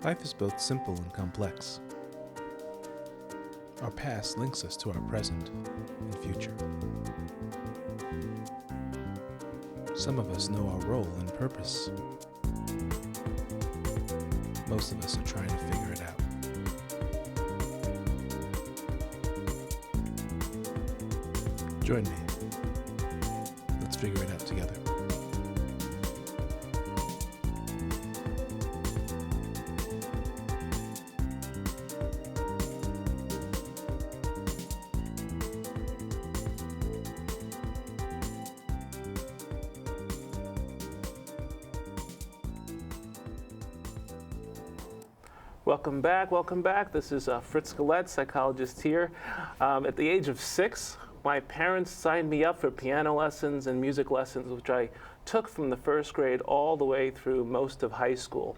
Life is both simple and complex. Our past links us to our present and future. Some of us know our role and purpose. Most of us are trying to figure it out. Join me. Let's figure it out together. Welcome back. This is Fritz, psychologist here. At the age of 6, my parents signed me up for piano lessons and music lessons, which I took from the first grade all the way through most of high school.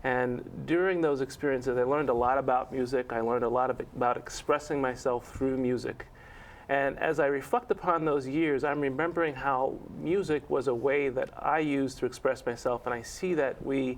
And during those experiences, I learned a lot about music. I learned a lot about expressing myself through music. And as I reflect upon those years, I'm remembering how music was a way that I used to express myself, and I see that we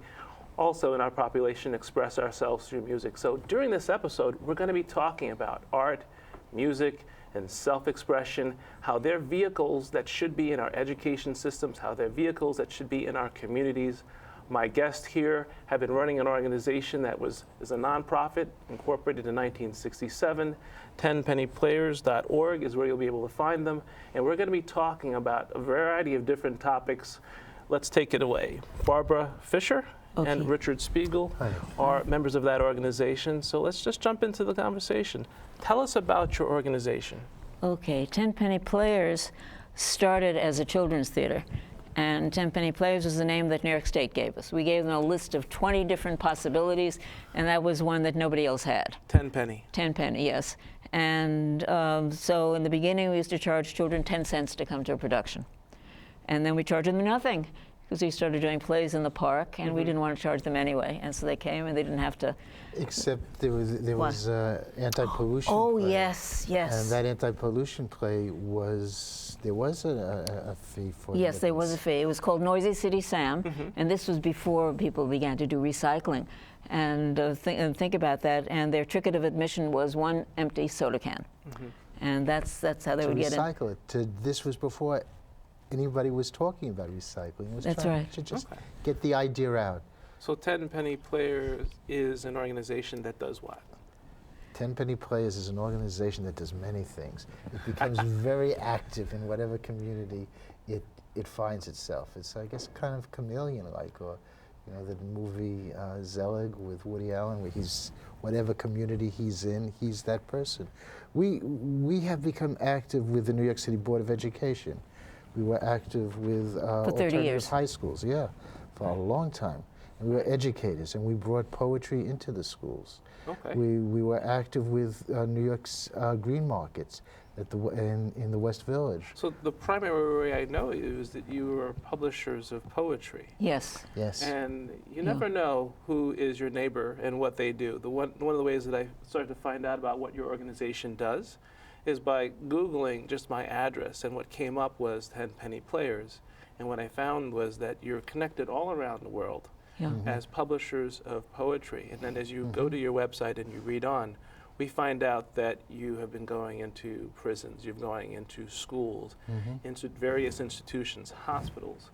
also in our population express ourselves through music. So during this episode, we're going to be talking about art, music, and self-expression, how they're vehicles that should be in our education systems, how they're vehicles that should be in our communities. My guests here have been running an organization that is a nonprofit, incorporated in 1967. 10pennyplayers.org is where you'll be able to find them. And we're going to be talking about a variety of different topics. Let's take it away. Barbara Fisher and Richard Spiegel are members of that organization. So let's just jump into the conversation. Tell us about your organization. Okay, 10 Penny Players started as a children's theater, and 10 Penny Players was the name that New York State gave us. We gave them a list of 20 different possibilities, and that was one that nobody else had. 10 penny. 10 penny, yes. And so in the beginning, we used to charge children 10 cents to come to a production. And then we charged them nothing, because we started doing plays in the park, and we didn't want to charge them anyway. And so they came, and they didn't have to. Except there was anti-pollution. Oh, play. yes. And that anti-pollution play there was a fee for it. Yes, there was a fee. It was called Noisy City Sam, and this was before people began to do recycling. And think about that. And their ticket of admission was one empty soda can, and that's how they would get in. To recycle it. This was before anybody was talking about recycling. It was That's trying right. to just get the idea out. So 10 Penny Players is an organization that does what? 10 Penny Players is an organization that does many things. It becomes very active in whatever community it finds itself. It's, I guess, kind of chameleon-like, or the movie Zelig with Woody Allen, where whatever community he's in, he's that person. We have become active with the New York City Board of Education. We were active with for 30 years. High schools, for a long time. And we were educators, and we brought poetry into the schools. Okay. We were active with New York's green markets in the West Village. So the primary way I know you is that you are publishers of poetry. Yes. Yes. And you never know who is your neighbor and what they do. One of the ways that I started to find out about what your organization does is by Googling just my address, and what came up was 10 Penny Players. And what I found was that you're connected all around the world as publishers of poetry. And then as you go to your website and you read on, we find out that you have been going into prisons, you're going into schools, into various institutions, hospitals,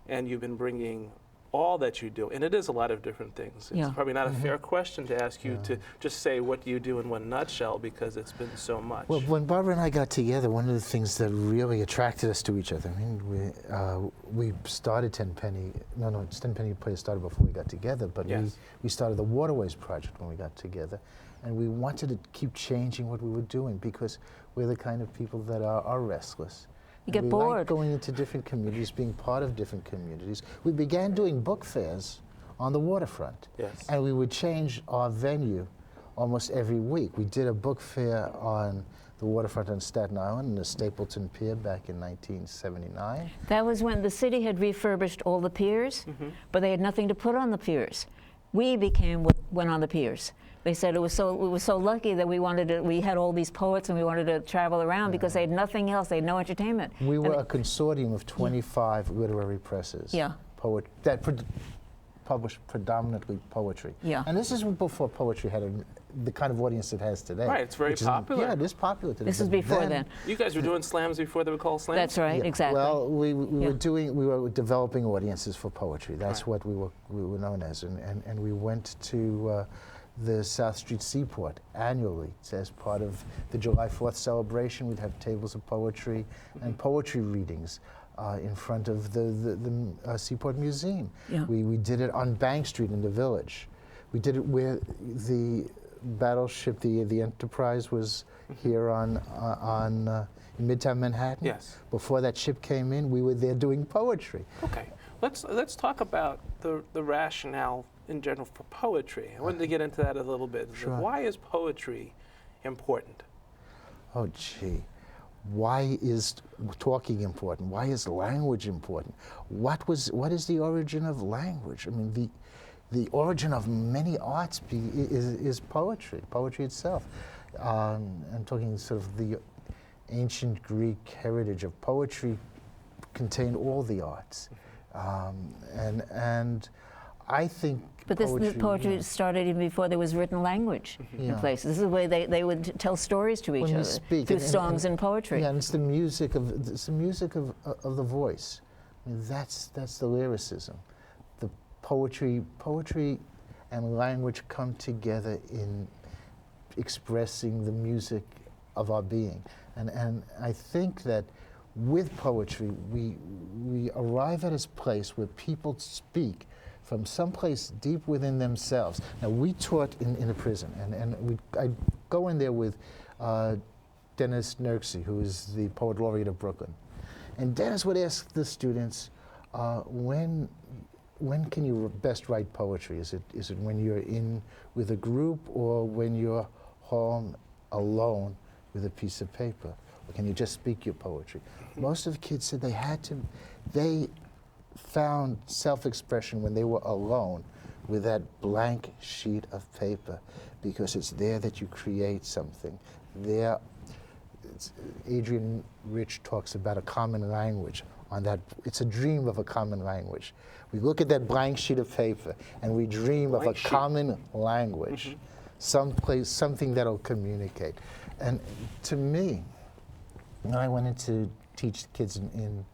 and you've been bringing all that you do, and it is a lot of different things. It's probably not a fair question to ask you to just say what you do in one nutshell, because it's been so much. Well, when Barbara and I got together, one of the things that really attracted us to each other, I mean, we started 10 Penny, 10 Penny Players started before we got together, but we started the Waterways Project when we got together, and we wanted to keep changing what we were doing, because we're the kind of people that are restless. You get bored. Like going into different communities, being part of different communities. We began doing book fairs on the waterfront. Yes. And we would change our venue almost every week. We did a book fair on the waterfront on Staten Island and the Stapleton Pier back in 1979. That was when the city had refurbished all the piers, but they had nothing to put on the piers. We became what went on the piers. They said we were so lucky that we had all these poets, and we wanted to travel around because they had nothing else. They had no entertainment. We were a consortium of 25 literary presses. Yeah. published predominantly poetry. Yeah. And this is before poetry had the kind of audience it has today. Right, it's very popular. Yeah, it is popular today. This is but before then. You guys were doing slams before they were called slams? That's right, Yeah. exactly. Well, we Yeah. were developing audiences for poetry. That's Right. what we were known as, and we went to the South Street Seaport annually as part of the July 4th celebration. We'd have tables of poetry and poetry readings in front of the Seaport Museum. Yeah. We did it on Bank Street in the Village. We did it where the battleship, the Enterprise, was here in Midtown Manhattan. Yes. Before that ship came in, we were there doing poetry. Okay, let's talk about the rationale in general for poetry. I wanted to get into that a little bit. Sure. Why is poetry important? Oh, gee. Why is talking important? Why is language important? What is the origin of language? I mean, the origin of many arts is poetry itself. I'm talking sort of the ancient Greek heritage of poetry contained all the arts. And I think But this poetry started even before there was written language in Yeah. place. This is the way they would tell stories to each When we other speak, through and- songs and poetry. Yeah, and it's the music of the voice. I mean, that's the lyricism. The poetry and language come together in expressing the music of our being, and I think that with poetry we arrive at a place where people speak from someplace deep within themselves. Now, we taught in a prison, and I'd go in there with Dennis Nerksey, who is the Poet Laureate of Brooklyn. And Dennis would ask the students, when can you best write poetry? Is it when you're in with a group, or when you're home alone with a piece of paper? Or can you just speak your poetry? Most of the kids said they found self-expression when they were alone with that blank sheet of paper, because it's there that you create something. There, Adrian Rich talks about a common language. On that, it's a dream of a common language. We look at that blank sheet of paper and we dream of a common language, something that'll communicate. And to me, when I went in to teach kids in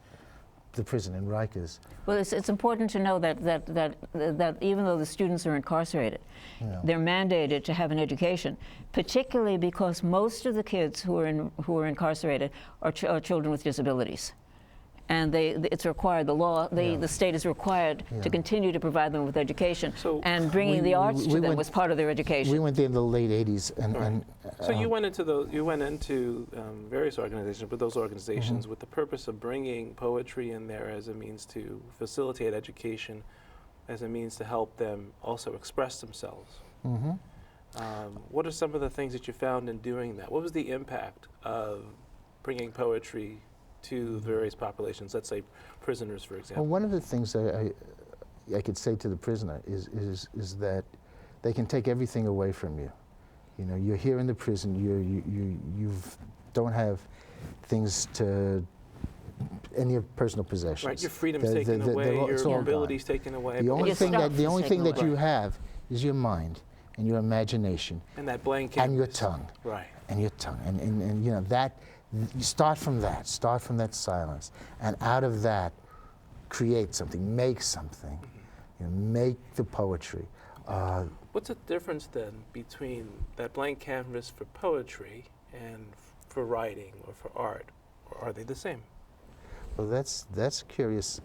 the prison in Rikers. Well, it's important to know that even though the students are incarcerated, Yeah. they're mandated to have an education, particularly because most of the kids who are incarcerated are children with disabilities. And it's required, the state is required to continue to provide them with education. So and bringing the arts to them was part of their education. We went there in the late 80s. So you went into various organizations, but those organizations with the purpose of bringing poetry in there as a means to facilitate education, as a means to help them also express themselves. What are some of the things that you found in doing that? What was the impact of bringing poetry to various populations, let's say prisoners, for example? Well, one of the things I could say to the prisoner is that they can take everything away from you. You know, you're here in the prison. You don't have things to any of personal possessions. Right, your freedom's taken away, your ability's taken away. The only thing that you away. have is your mind and your imagination and that blank and your canvas. tongue. Right. And your tongue, and you know that. You start from that silence, and out of that, create something, make something, you know, make the poetry. What's the difference then between that blank canvas for poetry and for writing or for art? Or are they the same? Well, that's curious.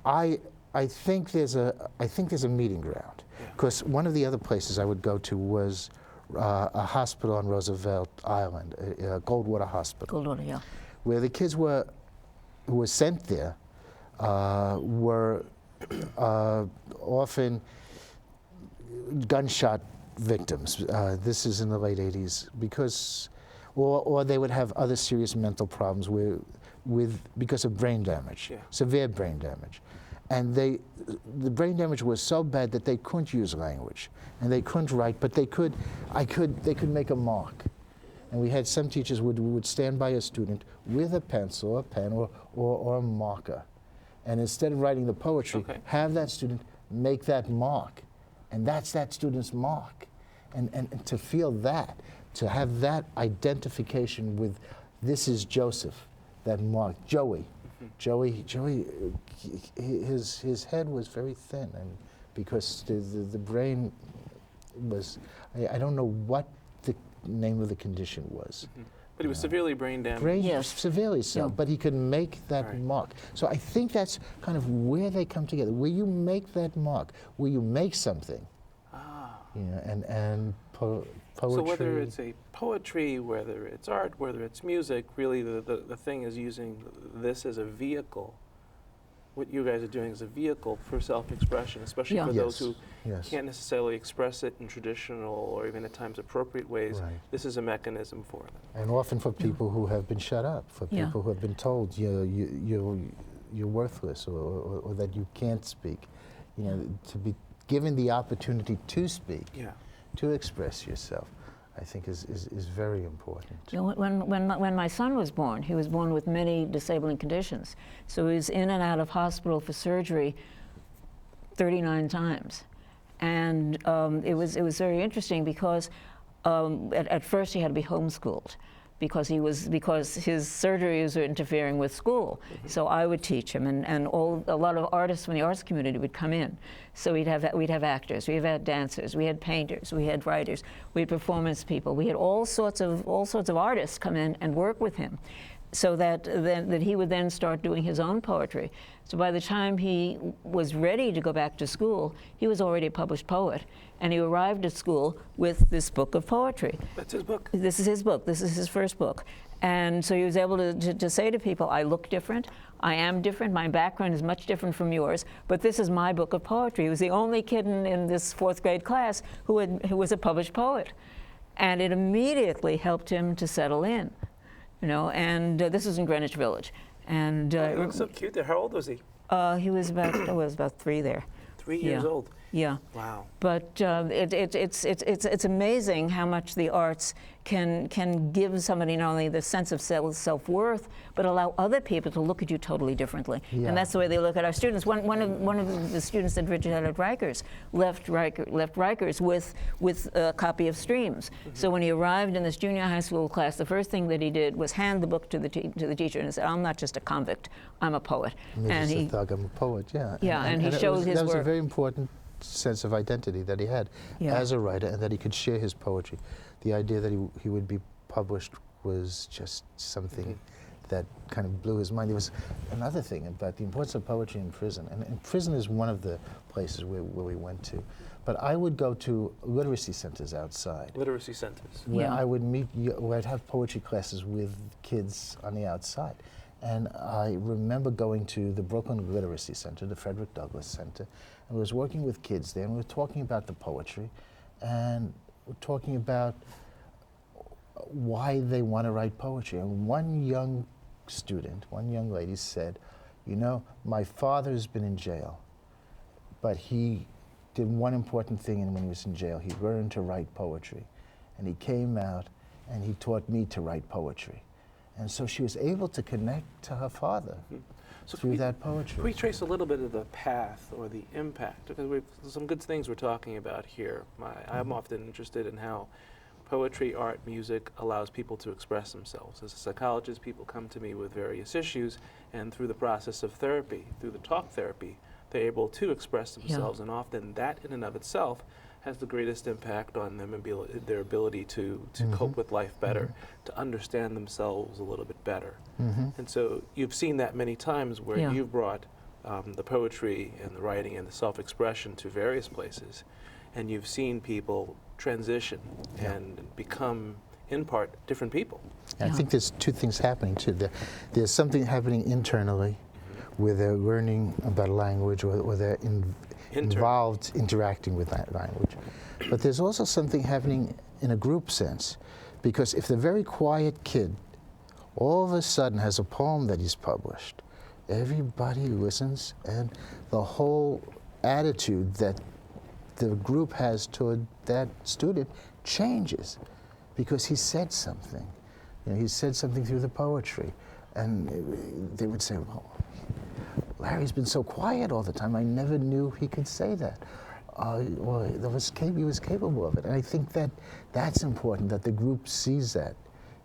I think there's a meeting ground, because one of the other places I would go to was a hospital on Roosevelt Island, Goldwater Hospital. Goldwater, yeah. Where the kids who were sent there were often gunshot victims. This is in the late 80s, or they would have other serious mental problems because of brain damage, severe brain damage. And the brain damage was so bad that they couldn't use language, and they couldn't write, but they could make a mark. And we had some teachers would stand by a student with a pencil, a pen, or a marker. And instead of writing the poetry, have that student make that mark, and that's that student's mark. And to feel that, to have that identification with, this is Joseph, that mark, Joey. Joey, his head was very thin, and because the brain was, I don't know what the name of the condition was. But he was severely brain damaged. Yes. Severely so, Yeah. but he could make that Right. mark. So I think that's kind of where they come together. Where you make that mark, where you make something, you know, and poetry. So whether it's a poetry, whether it's art, whether it's music, really the thing is using this as a vehicle. What you guys are doing is a vehicle for self-expression, especially Yeah. for those Yes, who yes. can't necessarily express it in traditional or even at times appropriate ways. Right. This is a mechanism for them. And often for people who have been shut up, for Yeah. people who have been told you're worthless, or that you can't speak, you know, to be given the opportunity to speak, Yeah. to express yourself, I think is very important. You know, when my son was born, he was born with many disabling conditions. So he was in and out of hospital for surgery 39 times. And it was very interesting because at first he had to be homeschooled because his surgeries were interfering with school. So I would teach him, and a lot of artists from the arts community would come in. So we'd have actors, we'd have dancers, we had painters, we had writers, we had performance people, we had all sorts of artists come in and work with him, so that he would then start doing his own poetry. So by the time he was ready to go back to school, he was already a published poet, and he arrived at school with this book of poetry. That's his book. This is his book. This is his first book. And so he was able to say to people, I look different, I am different, my background is much different from yours, but this is my book of poetry. He was the only kid in this 4th grade class who was a published poet. And it immediately helped him to settle in, you know, and this was in Greenwich Village. And He looks so cute there. How old was he? he was about 3 there. 3 years Yeah. old. Yeah. Wow. But it's amazing how much the arts can give somebody not only the sense of self-worth, but allow other people to look at you totally differently. Yeah. And that's the way they look at our students. One of the students that Richard had at Rikers left Rikers with a copy of Streams. So when he arrived in this junior high school class, the first thing that he did was hand the book to the teacher and said, I'm not just a convict, I'm a poet. And he thought, I'm a poet, yeah. Yeah, and he showed his That was a work. very important sense of identity that he had Yeah. as a writer, and that he could share his poetry. The idea that he would be published was just something that kind of blew his mind. There was another thing about the importance of poetry in prison, and prison is one of the places where we went to. But I would go to literacy centers outside, Literacy centers. where Yeah. I would where I'd have poetry classes with kids on the outside. And I remember going to the Brooklyn Literacy Center, the Frederick Douglass Center, and I was working with kids there, and we were talking about the poetry, and we're talking about why they want to write poetry. And one young student, one young lady said, you know, my father's been in jail, but he did one important thing, and when he was in jail, he learned to write poetry. And he came out, and he taught me to write poetry. And so she was able to connect to her father through that poetry. Can we trace a little bit of the path or the impact? Because we've some good things we're talking about here. I'm often interested in how poetry, art, music allows people to express themselves. As a psychologist, people come to me with various issues, and through the process of therapy, through the talk therapy, they're able to express themselves, and often that in and of itself has the greatest impact on them and their ability to cope with life better, to understand themselves a little bit better. And so you've seen that many times where Yeah. you've brought the poetry and the writing and the self-expression to various places, and you've seen people transition and become, in part, different people. I think there's two things happening too. There's something happening internally, where they're learning about language, or they're involved interacting with that language. But there's also something happening in a group sense, because if the very quiet kid all of a sudden has a poem that he's published, everybody listens, and the whole attitude that the group has toward that student changes, because he said something. You know, he said something through the poetry, and they would say, well, Larry's been so quiet all the time. I never knew he could say that. Well, he was capable of it. And I think that that's important, that the group sees that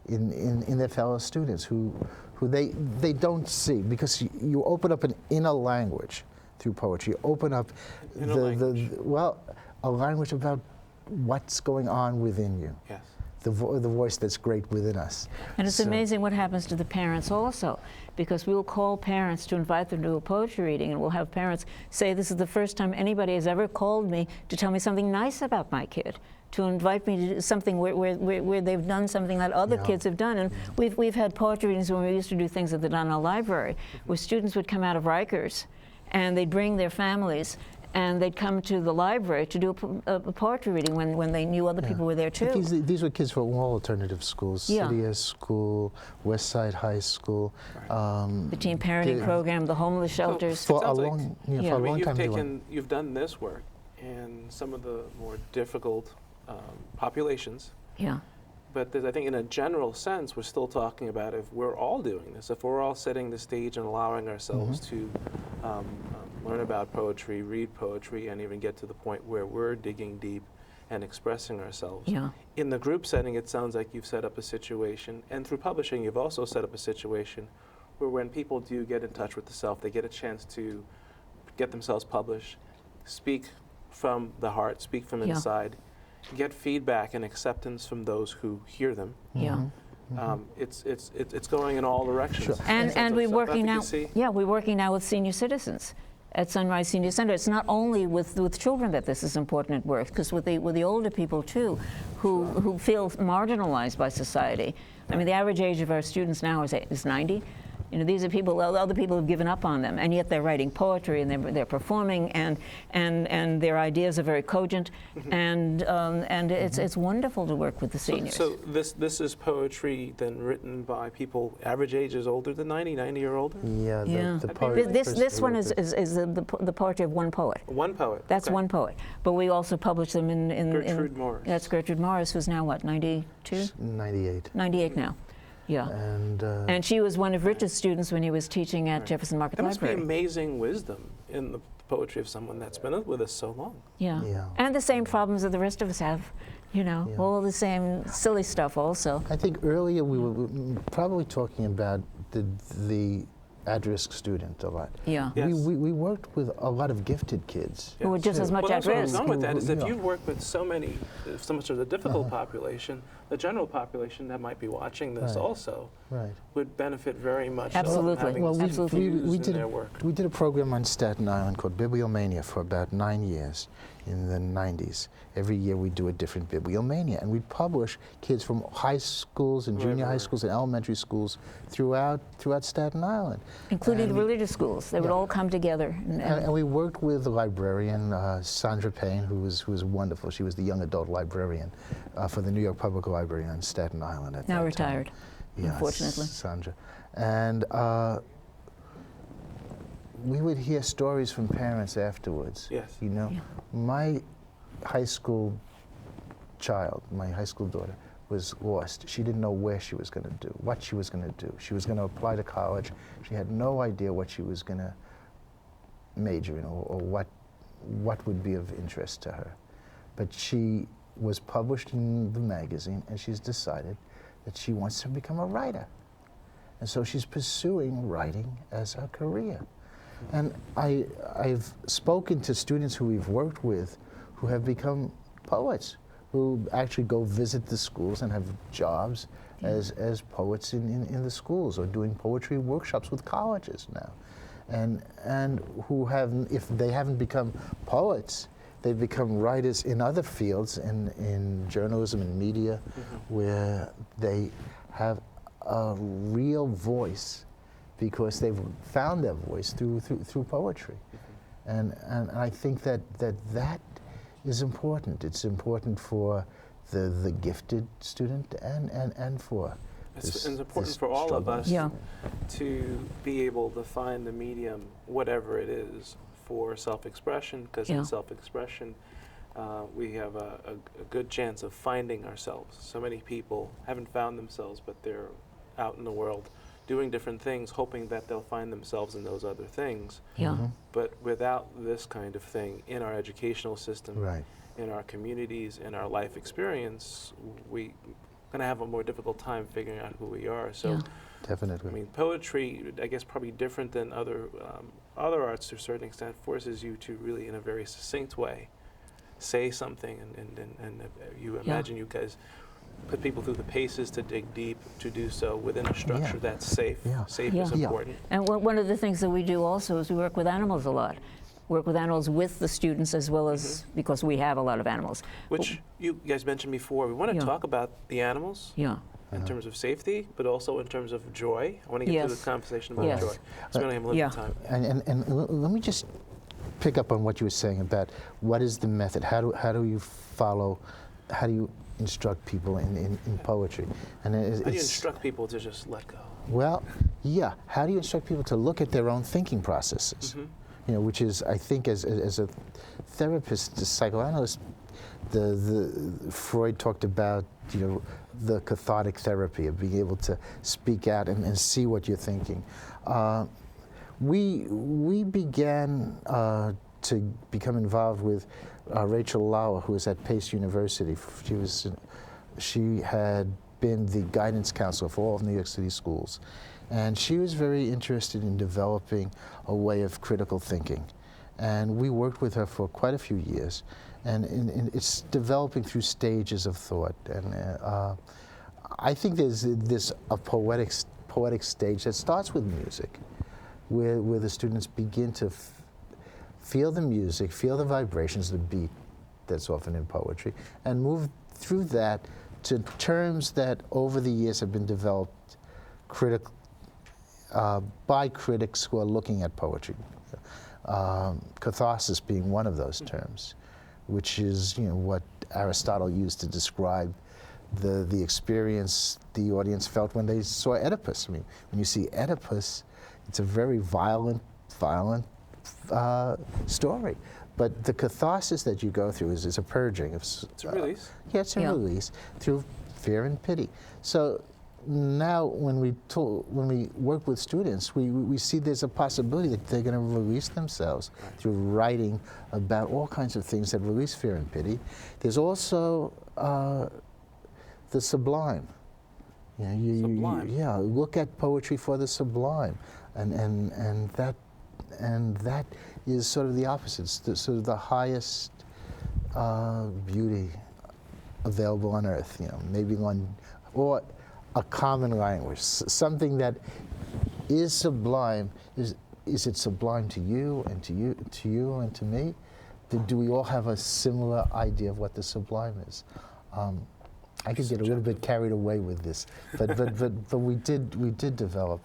in their fellow students who they don't see, because you open up an inner language through poetry. You open up a language about what's going on within you. Yes. The voice that's great within us. And it's amazing what happens to the parents also, because we'll call parents to invite them to a poetry reading, and we'll have parents say, this is the first time anybody has ever called me to tell me something nice about my kid, to invite me to do something where they've done something that other kids have done. And we've had poetry readings when we used to do things at the Donnell Library, where students would come out of Rikers, and they'd bring their families, and they'd come to the library to do a poetry reading when they knew other people were there too. But these were kids from all alternative schools, City School, West Side High School. The teen parenting program, the homeless shelters. For a long time. You've done this work in some of the more difficult populations. Yeah. But I think in a general sense, we're still talking about if we're all doing this, if we're all setting the stage and allowing ourselves to learn about poetry, read poetry, and even get to the point where we're digging deep and expressing ourselves. Yeah. In the group setting, it sounds like you've set up a situation, and through publishing, you've also set up a situation where when people do get in touch with the self, they get a chance to get themselves published, speak from the heart, speak from inside, get feedback and acceptance from those who hear them. Yeah. It's going in all directions. Sure. And we're working now. Yeah, we're working now with senior citizens at Sunrise Senior Center. It's not only with children that this is important at work, because with the older people too, who feel marginalized by society. I mean, the average age of our students now is 90. You know, these are people, other people have given up on them, and yet they're writing poetry and they're performing, and their ideas are very cogent, and it's wonderful to work with the seniors. So this is poetry then written by people average ages older than 90 or older? Yeah. This one is the poetry of one poet. One poet. That's one poet. But we also publish them in Gertrude Morris. That's Gertrude Morris, who's now what, 92? 98. 98 now. Yeah, and she was one of Rich's students when he was teaching at Jefferson Market Library. There must be amazing wisdom in the poetry of someone that's been with us so long. Yeah, and the same problems that the rest of us have, you know, all the same silly stuff also. I think earlier we were probably talking about the at-risk student a lot. Yeah. Yes. We worked with a lot of gifted kids. Who were just as much at risk. What I was going with that is if you work with so much of the difficult population, the general population that might be watching this also would benefit very much. Absolutely. We did a program on Staten Island called Bibliomania for about 9 years in the 90s. Every year we do a different Bibliomania, and we'd publish kids from high schools and junior high schools and elementary schools throughout Staten Island. Including the religious schools. They would all come together. And we worked with the librarian, Sandra Payne, who was wonderful. She was the young adult librarian for the New York Public Library on Staten Island at that time. Now retired, unfortunately. Sandra. And we would hear stories from parents afterwards. Yes. You know, my high school child, my high school daughter, was lost. She didn't know where she was going to do, what she was going to do. She was going to apply to college. She had no idea what she was going to major in or what would be of interest to her. But she was published in the magazine, and she's decided that she wants to become a writer. And so she's pursuing writing as a career. And I've spoken to students who we've worked with who have become poets, who actually go visit the schools and have jobs as poets in the schools, or doing poetry workshops with colleges now. And who have, if they haven't become poets, they've become writers in other fields, in journalism and media, where they have a real voice because they've found their voice through poetry. And I think that is important. It's important for the gifted student and for it's important for all of us to be able to find the medium, whatever it is, for self-expression, because in self-expression we have a good chance of finding ourselves. So many people haven't found themselves, but they're out in the world doing different things, hoping that they'll find themselves in those other things. Yeah. But without this kind of thing in our educational system, Right. in our communities, in our life experience, we're going to have a more difficult time figuring out who we are. So, Yeah. Definitely. I mean, poetry, I guess, probably different than other arts to a certain extent, forces you to really, in a very succinct way, say something, and you imagine you guys put people through the paces to dig deep, to do so within a structure that's safe. Yeah. Safe Yeah. is Yeah. important. And one of the things that we do also is we work with animals a lot. Work with animals with the students as well as, because we have a lot of animals. Which you guys mentioned before. We want to Yeah. talk about the animals Yeah. in terms of safety, but also in terms of joy. I want to get to Yes. the conversation about Yes. joy. So we only have a limited time. And let me just pick up on what you were saying about what is the method? How do you follow? How do you instruct people in poetry? And How do you instruct people to just let go? well, yeah. How do you instruct people to look at their own thinking processes? You know, which is, I think, as a therapist, a psychoanalyst, the Freud talked about, you know, the cathartic therapy of being able to speak out and see what you're thinking. We began to become involved with Rachel Lauer, who was at Pace University. She had been the guidance counselor for all of New York City schools. And she was very interested in developing a way of critical thinking. And we worked with her for quite a few years. And it's developing through stages of thought. And I think there's a poetic stage that starts with music, where the students begin to feel the music, feel the vibrations, the beat that's often in poetry, and move through that to terms that over the years have been developed by critics who are looking at poetry. Catharsis being one of those terms, which is, you know, what Aristotle used to describe the experience the audience felt when they saw Oedipus. I mean, when you see Oedipus, it's a very violent story. But the catharsis that you go through is a purging. It's a release. Yeah, it's a release through fear and pity. So now when we work with students, we see there's a possibility that they're going to release themselves through writing about all kinds of things that release fear and pity. There's also the sublime. You know, Sublime. Look at poetry for the sublime, and that is sort of the opposite. It's sort of the highest beauty available on earth. You know, maybe one or a common language, something that is sublime. Is it sublime to you and to you and to me? Do we all have a similar idea of what the sublime is? I could get a little bit carried away with this, but we did develop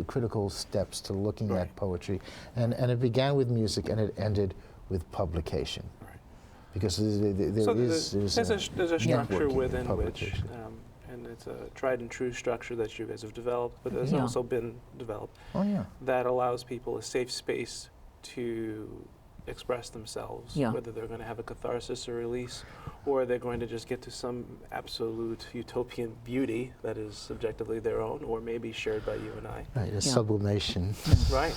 critical steps to looking at poetry, and it began with music and it ended with publication. Because there's a structure within which, publication. and it's a tried and true structure that you guys have developed, but there's also been developed that allows people a safe space to express themselves, whether they're going to have a catharsis or release, or they're going to just get to some absolute utopian beauty that is subjectively their own, or maybe shared by you and I. Right, a sublimation. Right.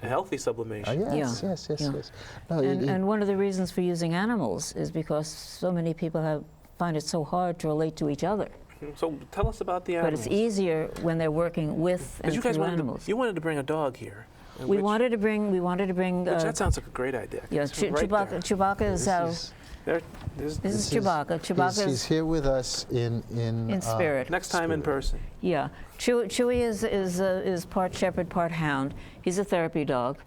A healthy sublimation. Yes. No, And one of the reasons for using animals is because so many people find it so hard to relate to each other. So tell us about the animals. But it's easier when they're working with and through animals. You wanted to bring a dog here. We wanted to bring. That sounds like a great idea. Yeah, Chewbacca is our. This is Chewbacca. He's here with us in spirit. Next time in person. Yeah, Chewie is part shepherd, part hound. He's a therapy dog,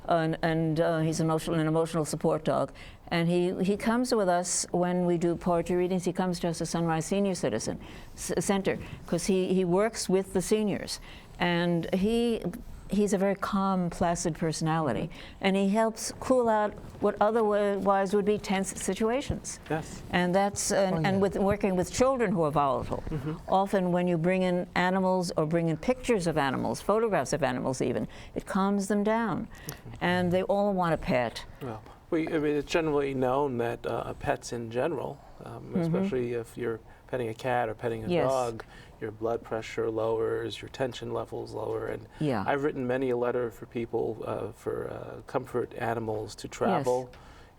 and he's an emotional support dog. And he comes with us when we do poetry readings. He comes to us at Sunrise Senior Citizen Center because he works with the seniors, and he's a very calm, placid personality, and he helps cool out what otherwise would be tense situations. Yes. And that's and with working with children who are volatile. Often when you bring in animals or bring in pictures of animals, photographs of animals even, it calms them down. And they all want a pet. Well, I mean, it's generally known that pets in general, especially if you're petting a cat or petting a dog, your blood pressure lowers, your tension levels lower. And Yeah. I've written many a letter for people for comfort animals to travel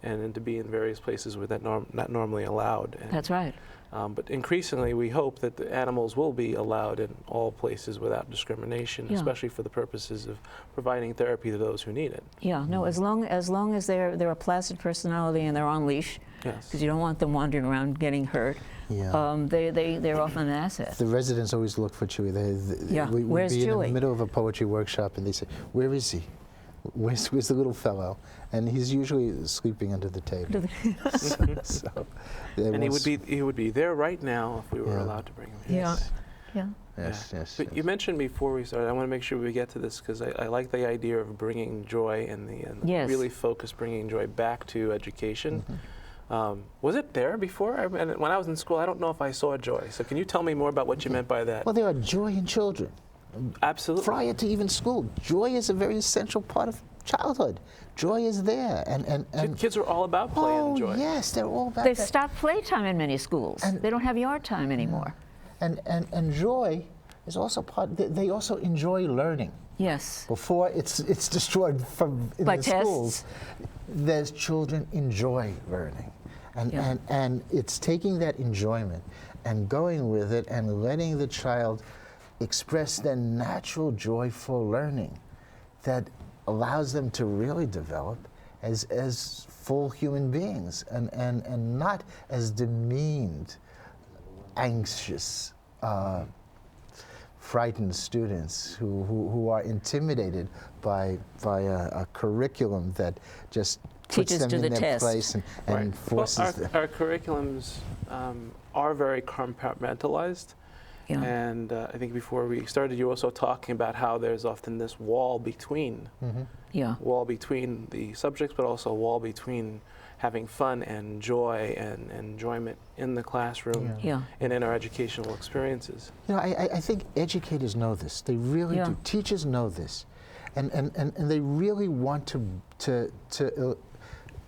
and to be in various places where not normally allowed. And, That's right. but increasingly, we hope that the animals will be allowed in all places without discrimination, Yeah. especially for the purposes of providing therapy to those who need it. Yeah, no, as long as they're a placid personality and they're on leash, Yes. because you don't want them wandering around getting hurt, Yeah. they're often an asset. The residents always look for Chewy. Yeah. We'd Where's be in Chewy? the middle of a poetry workshop, and they say, "Where is he? Where's the little fellow?" And he's usually sleeping under the table. so, they And won't he would be there right now if we were Yeah. allowed to bring him here. Yeah, yeah. Yes, yes. But you mentioned before we started, I want to make sure we get to this because I like the idea of bringing joy and Yes. really focus bringing joy back to education. Mm-hmm. Was it there before? And when I was in school, I don't know if I saw joy. So can you tell me more about what you meant by that? Well, there are joy in children. Absolutely. Prior to even school, joy is a very essential part of childhood. Joy is there, and Kids are all about play oh and joy. yes, they're all about They've that. stopped playtime in many schools. And- They don't have yard time anymore. And joy is also part. They also enjoy learning. Yes. Before it's destroyed from in By the tests. schools, there's children enjoy learning, Yeah. and it's taking that enjoyment and going with it and letting the child express their natural joy for learning that allows them to really develop as full human beings and not as demeaned, anxious, frightened students who are intimidated by a curriculum that just puts Teaches them to in the their test. place and Right. forces Well, them. our curriculums are very compartmentalized. Yeah. And I think before we started, you were also talking about how there's often this wall between Yeah. the subjects, but also a wall between having fun and joy and enjoyment in the classroom Yeah. and in our educational experiences. You know, I think educators know this. They really Yeah. do. Teachers know this, and they really want to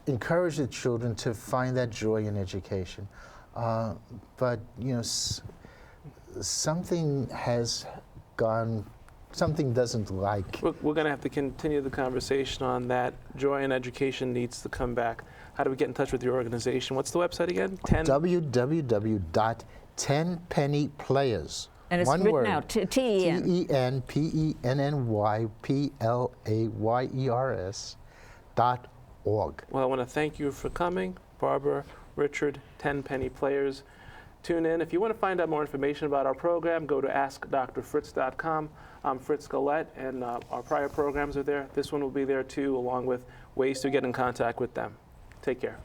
encourage the children to find that joy in education. But you know, something has gone. Something doesn't like. We're going to have to continue the conversation on that. Joy in education needs to come back. How do we get in touch with your organization? What's the website again? www.tenpennyplayers. And it's one written word, out, T-E-N. TenPennyPlayers.org. Well, I want to thank you for coming, Barbara, Richard, 10 Penny Players. Tune in. If you want to find out more information about our program, go to AskDrFritz.com. I'm Fritz Galette, and our prior programs are there. This one will be there too, along with ways to get in contact with them. Take care.